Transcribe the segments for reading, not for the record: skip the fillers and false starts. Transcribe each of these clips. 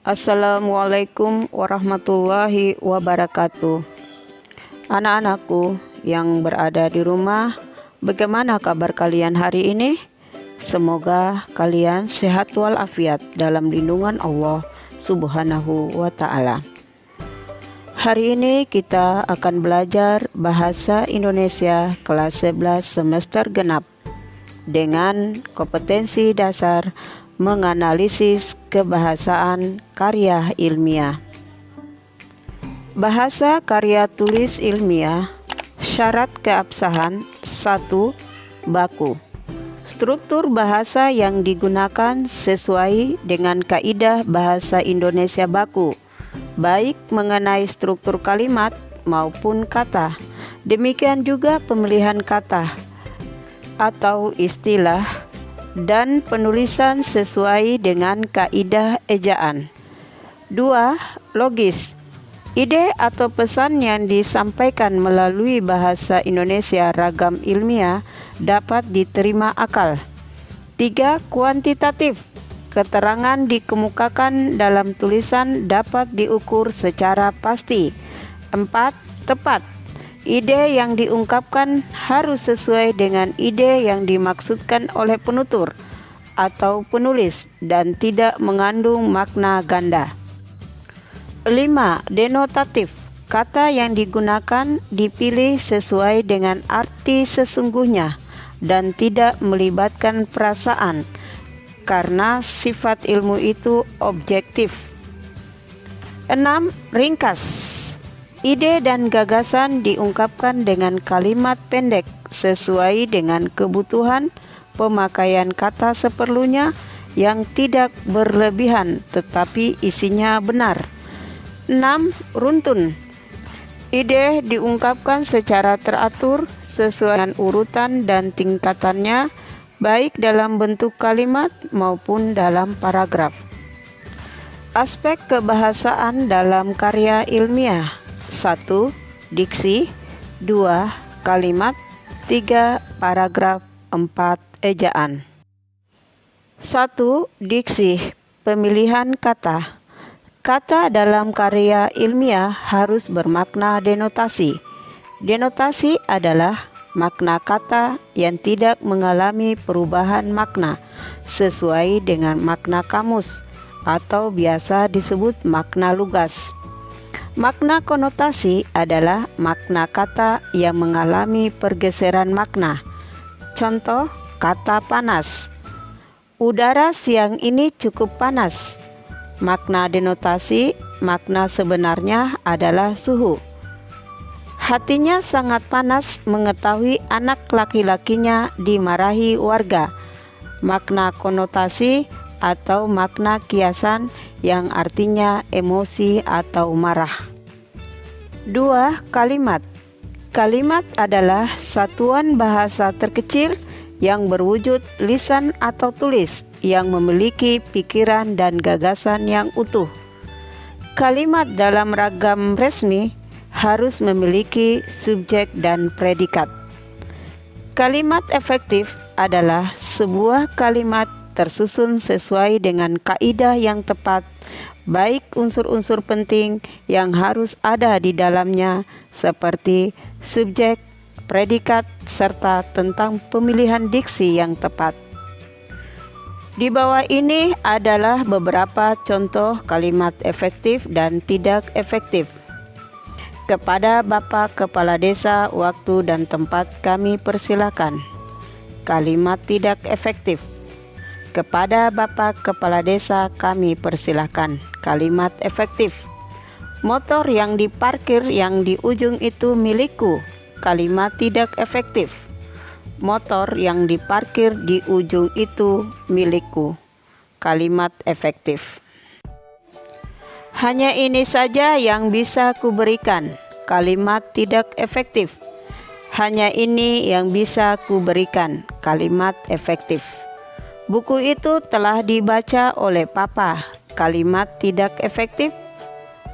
Assalamualaikum warahmatullahi wabarakatuh. Anak-anakku yang berada di rumah, bagaimana kabar kalian hari ini? Semoga kalian sehat walafiat dalam lindungan Allah Subhanahu wa Ta'ala. Hari ini kita akan belajar bahasa Indonesia kelas 11 semester genap dengan kompetensi dasar menganalisis kebahasaan karya ilmiah. Bahasa karya tulis ilmiah. Syarat keabsahan 1. Baku. Struktur bahasa yang digunakan sesuai dengan kaidah bahasa Indonesia baku, baik mengenai struktur kalimat maupun kata. Demikian juga pemilihan kata atau istilah dan penulisan sesuai dengan kaidah ejaan. 2. Logis. Ide atau pesan yang disampaikan melalui bahasa Indonesia ragam ilmiah dapat diterima akal. 3. Kuantitatif. Keterangan dikemukakan dalam tulisan dapat diukur secara pasti. 4. Tepat. Ide yang diungkapkan harus sesuai dengan ide yang dimaksudkan oleh penutur atau penulis dan tidak mengandung makna ganda. 5. Denotatif. Kata yang digunakan dipilih sesuai dengan arti sesungguhnya dan tidak melibatkan perasaan, karena sifat ilmu itu objektif. 6. Ringkas. Ide dan gagasan diungkapkan dengan kalimat pendek sesuai dengan kebutuhan pemakaian kata seperlunya yang tidak berlebihan tetapi isinya benar. 6. Runtun. Ide diungkapkan secara teratur sesuai dengan urutan dan tingkatannya, baik dalam bentuk kalimat maupun dalam paragraf. Aspek kebahasaan dalam karya ilmiah. 1. Diksi. 2. Kalimat. 3. Paragraf. 4. Ejaan. 1. Diksi. Pemilihan kata. Kata dalam karya ilmiah harus bermakna denotasi. Denotasi adalah makna kata yang tidak mengalami perubahan makna sesuai dengan makna kamus atau biasa disebut makna lugas. Makna konotasi adalah makna kata yang mengalami pergeseran makna. Contoh, kata panas. Udara siang ini cukup panas. Makna denotasi, makna sebenarnya adalah suhu. Hatinya sangat panas mengetahui anak laki-lakinya dimarahi warga. Makna konotasi atau makna kiasan yang artinya emosi atau marah. 2. Kalimat. Kalimat adalah satuan bahasa terkecil yang berwujud lisan atau tulis yang memiliki pikiran dan gagasan yang utuh. Kalimat dalam ragam resmi harus memiliki subjek dan predikat. Kalimat efektif adalah sebuah kalimat tersusun sesuai dengan kaidah yang tepat, baik unsur-unsur penting yang harus ada di dalamnya seperti subjek, predikat, serta tentang pemilihan diksi yang tepat. Di bawah ini adalah beberapa contoh kalimat efektif dan tidak efektif. Kepada Bapak Kepala Desa, waktu dan tempat kami persilakan. Kalimat tidak efektif. Kepada Bapak Kepala Desa kami persilahkan. Kalimat efektif. Motor yang diparkir yang di ujung itu milikku. Kalimat tidak efektif. Motor yang diparkir di ujung itu milikku. Kalimat efektif. Hanya ini saja yang bisa kuberikan. Kalimat tidak efektif. Hanya ini yang bisa kuberikan. Kalimat efektif. Buku itu telah dibaca oleh Papa. Kalimat tidak efektif.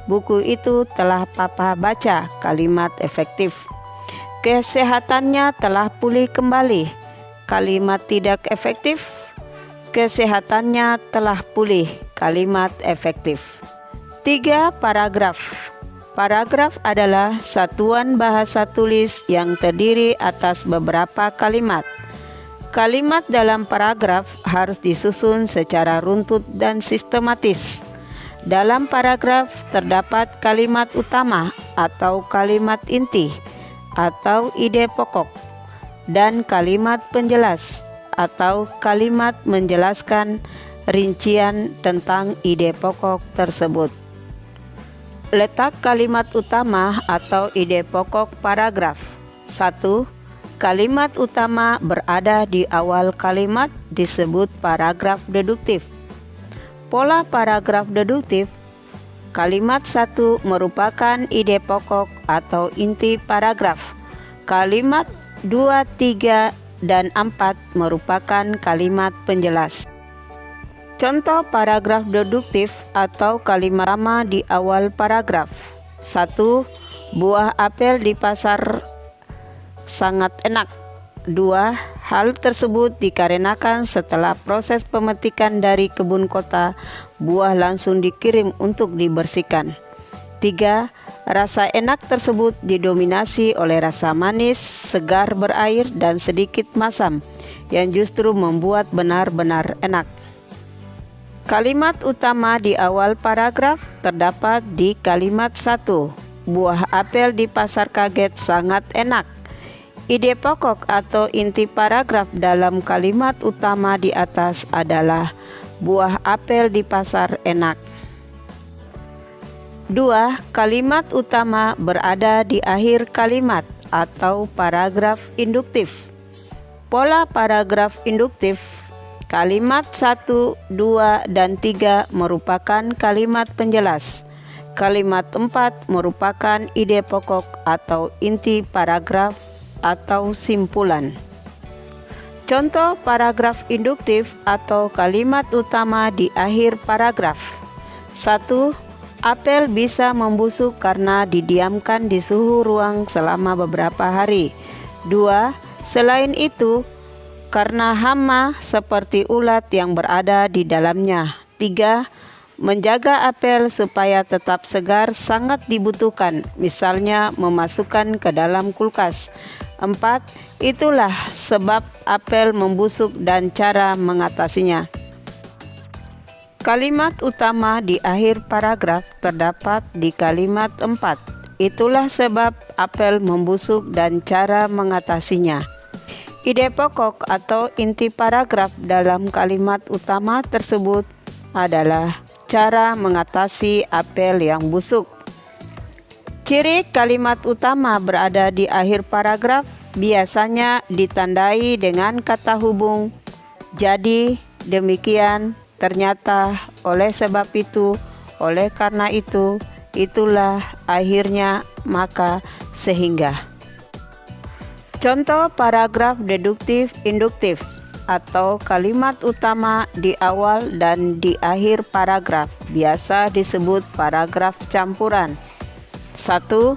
Buku itu telah Papa baca. Kalimat efektif. Kesehatannya telah pulih kembali. Kalimat tidak efektif. Kesehatannya telah pulih. Kalimat efektif. 3. Paragraf. Paragraf adalah satuan bahasa tulis yang terdiri atas beberapa kalimat. Kalimat dalam paragraf harus disusun secara runtut dan sistematis. Dalam paragraf terdapat kalimat utama atau kalimat inti atau ide pokok, dan kalimat penjelas atau kalimat menjelaskan rincian tentang ide pokok tersebut. Letak kalimat utama atau ide pokok paragraf. 1. Kalimat utama berada di awal kalimat disebut paragraf deduktif. Pola paragraf deduktif. Kalimat 1 merupakan ide pokok atau inti paragraf. Kalimat 2, 3, dan 4 merupakan kalimat penjelas. Contoh paragraf deduktif atau kalimat utama di awal paragraf. 1. Buah apel di pasar sangat enak. 2. Hal tersebut dikarenakan setelah proses pemetikan dari kebun kota, buah langsung dikirim untuk dibersihkan. 3. Rasa enak tersebut didominasi oleh rasa manis, segar berair, dan sedikit masam, yang justru membuat benar-benar enak. Kalimat utama di awal paragraf terdapat di kalimat 1. Buah apel di pasar kaget sangat enak. Ide pokok atau inti paragraf dalam kalimat utama di atas adalah buah apel di pasar enak. 2. Kalimat utama berada di akhir kalimat atau paragraf induktif. Pola paragraf induktif. Kalimat 1, 2, dan 3 merupakan kalimat penjelas. Kalimat 4 merupakan ide pokok atau inti paragraf atau simpulan. Contoh paragraf induktif atau kalimat utama di akhir paragraf. 1. Apel bisa membusuk karena didiamkan di suhu ruang selama beberapa hari. 2. Selain itu, karena hama seperti ulat yang berada di dalamnya. 3. Menjaga apel supaya tetap segar sangat dibutuhkan, misalnya memasukkan ke dalam kulkas. 4. Itulah sebab apel membusuk dan cara mengatasinya. Kalimat utama di akhir paragraf terdapat di kalimat 4. Itulah sebab apel membusuk dan cara mengatasinya. Ide pokok atau inti paragraf dalam kalimat utama tersebut adalah cara mengatasi apel yang busuk. Ciri kalimat utama berada di akhir paragraf biasanya ditandai dengan kata hubung jadi, demikian, ternyata, oleh sebab itu, oleh karena itu, itulah, akhirnya, maka, sehingga. Contoh paragraf deduktif induktif atau kalimat utama di awal dan di akhir paragraf biasa disebut paragraf campuran. 1.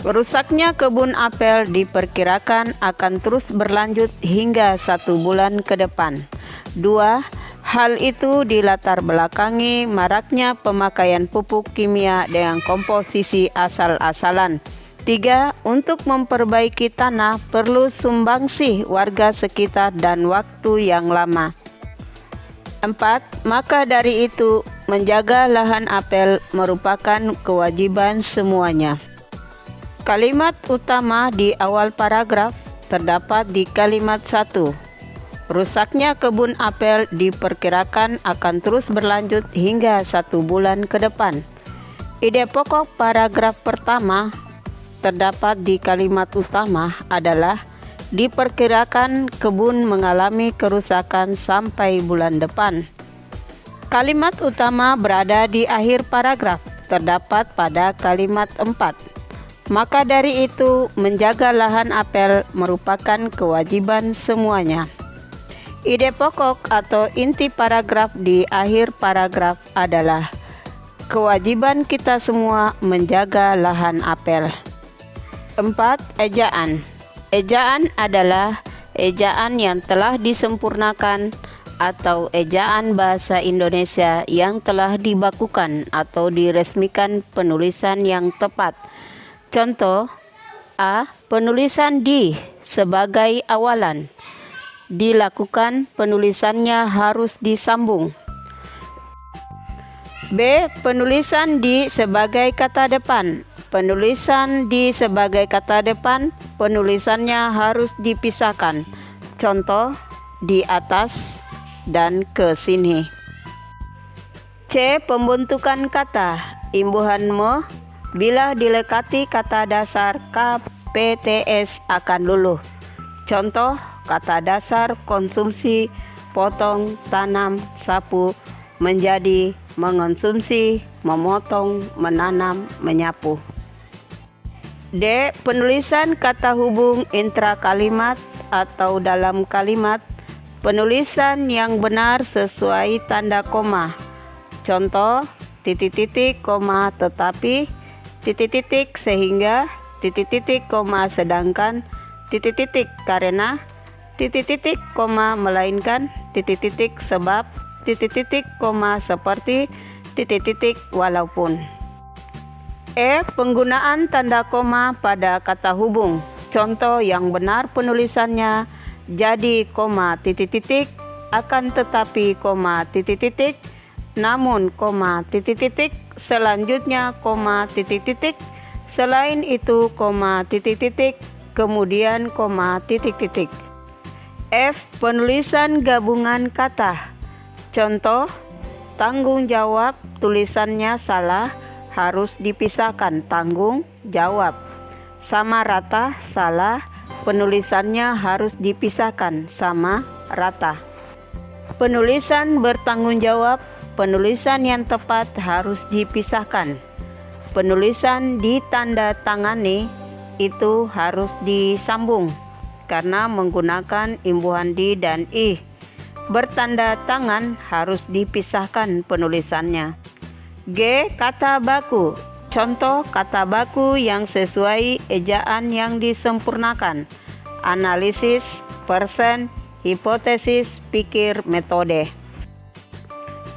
Rusaknya kebun apel diperkirakan akan terus berlanjut hingga 1 bulan ke depan. 2. Hal itu dilatar belakangi maraknya pemakaian pupuk kimia dengan komposisi asal-asalan. 3. Untuk memperbaiki tanah perlu sumbangsih warga sekitar dan waktu yang lama. 4. Maka dari itu, menjaga lahan apel merupakan kewajiban semuanya. Kalimat utama di awal paragraf terdapat di kalimat 1. Rusaknya kebun apel diperkirakan akan terus berlanjut hingga 1 bulan ke depan. Ide pokok paragraf pertama terdapat di kalimat utama adalah diperkirakan kebun mengalami kerusakan sampai bulan depan. Kalimat utama berada di akhir paragraf terdapat pada kalimat 4. Maka dari itu, menjaga lahan apel merupakan kewajiban semuanya. Ide pokok atau inti paragraf di akhir paragraf adalah kewajiban kita semua menjaga lahan apel. 4. Ejaan. Ejaan adalah ejaan yang telah disempurnakan atau ejaan bahasa Indonesia yang telah dibakukan atau diresmikan penulisan yang tepat. Contoh: A. Penulisan di sebagai awalan. Dilakukan penulisannya harus disambung. B. Penulisan di sebagai kata depan. Penulisan di sebagai kata depan, penulisannya harus dipisahkan. Contoh: di atas dan ke sini. C. Pembentukan kata. Imbuhan me bila dilekati kata dasar KPTS akan luluh. Contoh: kata dasar konsumsi, potong, tanam, sapu, menjadi, mengonsumsi, memotong, menanam, menyapu. D. Penulisan kata hubung intrakalimat atau dalam kalimat. Penulisan yang benar sesuai tanda koma. Contoh: titik titik koma tetapi, titik titik sehingga, titik titik koma sedangkan, titik titik karena, titik titik koma melainkan, titik titik sebab, titik titik koma seperti, titik titik walaupun. E. Penggunaan tanda koma pada kata hubung. Contoh yang benar penulisannya jadi koma titik titik, akan tetapi koma titik titik, namun koma titik titik, selanjutnya koma titik titik, selain itu koma titik titik, kemudian koma titik titik. F. Penulisan gabungan kata. Contoh: tanggung jawab, tulisannya salah, harus dipisahkan tanggung jawab. Sama rata, salah, penulisannya harus dipisahkan sama rata. Penulisan bertanggung jawab, penulisan yang tepat harus dipisahkan. Penulisan ditanda tangani itu harus disambung karena menggunakan imbuhan di dan ih. Bertanda tangan harus dipisahkan penulisannya. G. Kata baku. Contoh kata baku yang sesuai ejaan yang disempurnakan. Analisis, persen, hipotesis, pikir, metode.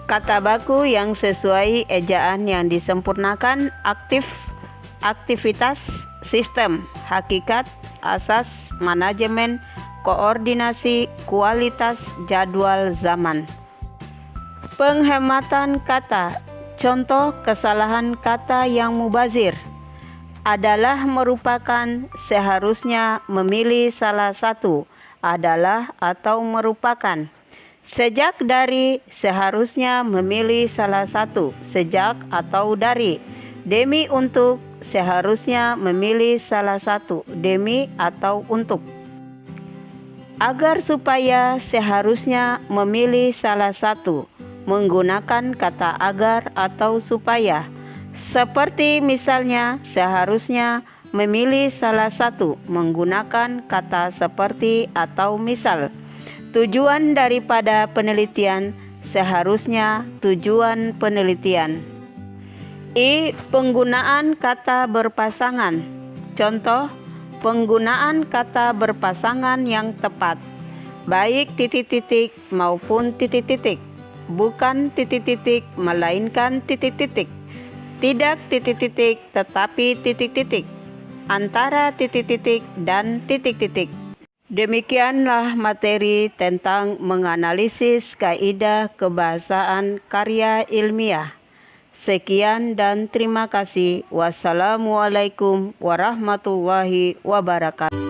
Kata baku yang sesuai ejaan yang disempurnakan: aktif, aktivitas, sistem, hakikat, asas, manajemen, koordinasi, kualitas, jadwal, zaman. Penghematan kata. Contoh kesalahan kata yang mubazir adalah merupakan, seharusnya, memilih salah satu, adalah atau merupakan. Sejak dari, seharusnya memilih salah satu, sejak atau dari. Demi untuk, seharusnya memilih salah satu, demi atau untuk. Agar supaya, seharusnya memilih salah satu, menggunakan kata agar atau supaya. Seperti misalnya, seharusnya memilih salah satu, menggunakan kata seperti atau misal. Tujuan daripada penelitian, seharusnya tujuan penelitian. I. Penggunaan kata berpasangan. Contoh, penggunaan kata berpasangan yang tepat, baik titik titik maupun titik titik. Bukan titik titik melainkan titik titik, tidak titik titik tetapi titik titik, antara titik titik dan titik titik. Demikianlah materi tentang menganalisis kaidah kebahasaan karya ilmiah. Sekian dan terima kasih. Wassalamualaikum warahmatullahi wabarakatuh.